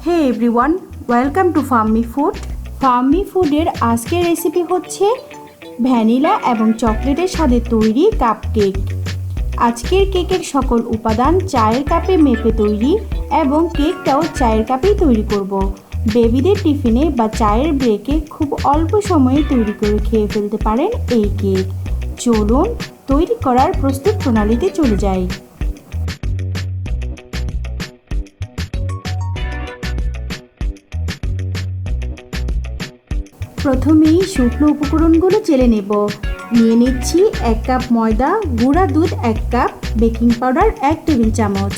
Hey everyone, welcome to Fermi food. Fermi ফুডের আজকের recipe হচ্ছে ভ্যানিলা এবং চকলেটের স্বাদে তৈরি কাপ কেক। আজকের কেকের সকল উপাদান চায়ের কাপে মেপে তৈরি এবং কেকটাও চায়ের কাপেই তৈরি করব। বেবিদের টিফিনে বা চায়ের ব্রেকে খুব অল্প সময়ে তৈরি করে খেয়ে ফেলতে পারেন এই কেক। চলুন তৈরি করার প্রস্তুত প্রণালীতে চলে যাই। প্রথমেই শুকনো উপকরণগুলো চেলে নেব। নিয়ে নিচ্ছি 1 কাপ ময়দা, গুঁড়া দুধ 1 কাপ, বেকিং পাউডার 1 টেবিল চামচ।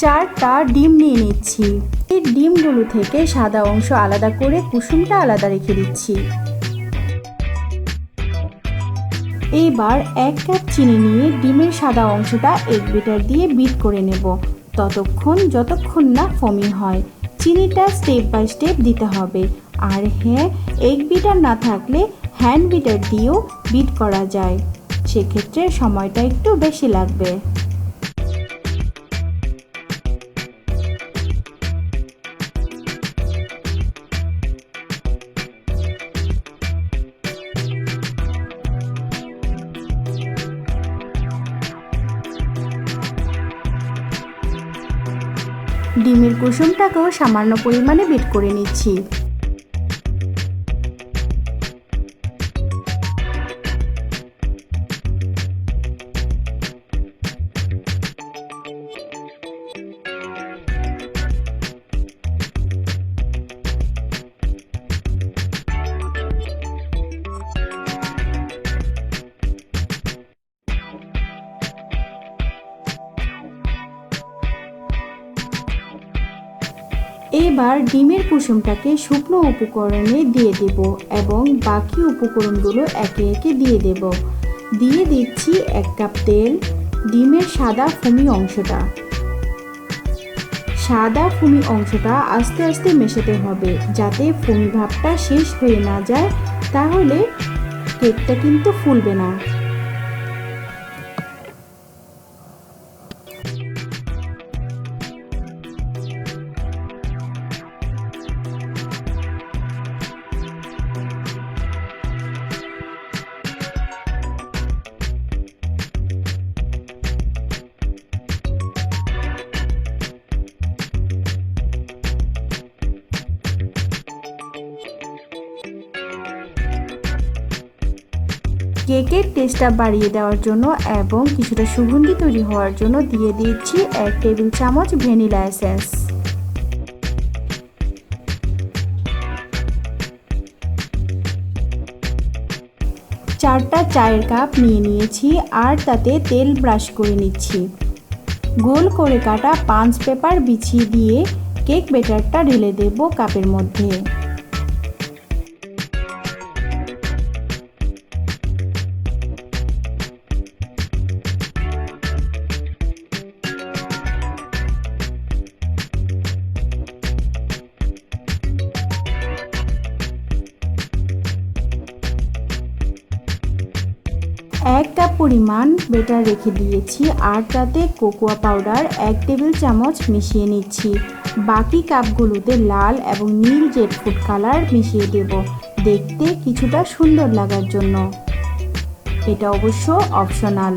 চারটা ডিম নিয়ে নিচ্ছি। এই ডিমগুলো থেকে সাদা অংশ আলাদা করে কুসুমটা আলাদা রেখে দিচ্ছি। এবার 1 কাপ চিনি নিয়ে ডিমের সাদা অংশটা এগ বিটার দিয়ে বিট করে নেব যতক্ষণ না ফোমি হয়। চিনিটা স্টেপ বাই স্টেপ দিতে হবে। আর হ্যাঁ, এগ বিটার না থাকলে হ্যান্ড বিটার দিয়েও বিট করা যায়, সেক্ষেত্রে সময়টা একটু বেশি লাগবে। ডিমের কুসুমটাকেও সামান্য পরিমাণে বিট করে নিচ্ছি। এবার ডিমের কুসুমটাকে শুকনো উপকরণে দিয়ে দেব এবং বাকি উপকরণগুলো একে একে দিয়ে দেব। দিয়ে দিচ্ছি 1 কাপ তেল। ডিমের সাদা ফোমি অংশটা আস্তে আস্তে মেশাতে হবে, যাতে ফোমি ভাবটা শেষ হয়ে না যায়, তাহলে কেকটা কিন্তু ফুলবে না। কেকের টেস্টটা বাড়িয়ে দেওয়ার জন্য এবং কিছুটা সুগন্ধি তৈরি হওয়ার জন্য দিয়ে দিচ্ছি 1 টেবিল চামচ ভ্যানিলা এসেন্স। চারটা চায়ের কাপ নিয়ে নিয়েছি আর তাতে তেল ব্রাশ করে নিচ্ছি। গোল করে কাটা পাঞ্চ পেপার বিছিয়ে দিয়ে কেক ব্যাটারটা ঢেলে দেব কাপের মধ্যে। এক কাপ পরিমাণ ব্যাটার রেখে দিয়েছি আর তাতে কোকোয়া পাউডার 1 টেবিল চামচ মিশিয়ে নিচ্ছি। বাকি কাপগুলোতে লাল এবং নীল জেড ফুড কালার মিশিয়ে দেব, দেখতে কিছুটা সুন্দর লাগার জন্য। এটা অবশ্য অপশনাল।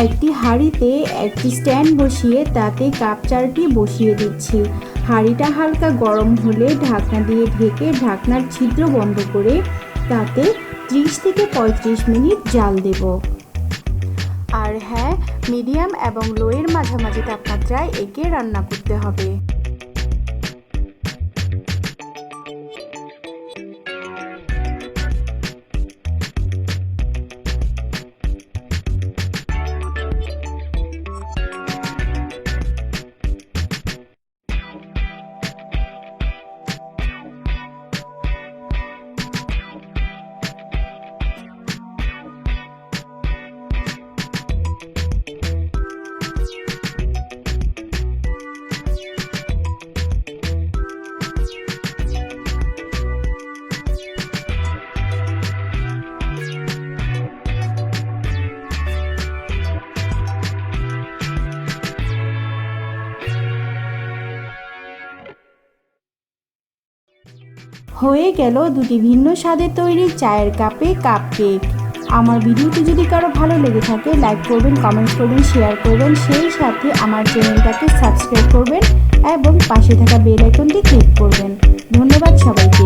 একটি হাঁড়িতে একটি স্ট্যান্ড বসিয়ে তাতে কাপ চারটি বসিয়ে দিচ্ছি। হাঁড়িটা হালকা গরম হলে ঢাকনা দিয়ে ঢেকে ঢাকনার ছিদ্র বন্ধ করে তাতে 30 থেকে 35 মিনিট জাল দেব। আর হ্যাঁ, মিডিয়াম এবং লোয়ের মাঝামাঝি তাপমাত্রায় একে রান্না করতে হবে। হয়ে গেল দুটি ভিন্ন স্বাদের তৈরি চায়ের কাপে কাপকেক। আমার ভিডিওটি যদি কারো ভালো লেগে থাকে লাইক করবেন, কমেন্ট করবেন, শেয়ার করবেন, সেই সাথে আমার চ্যানেলটাকে সাবস্ক্রাইব করবেন এবং পাশে থাকা বেল আইকনটি ক্লিক করবেন। ধন্যবাদ সবাইকে।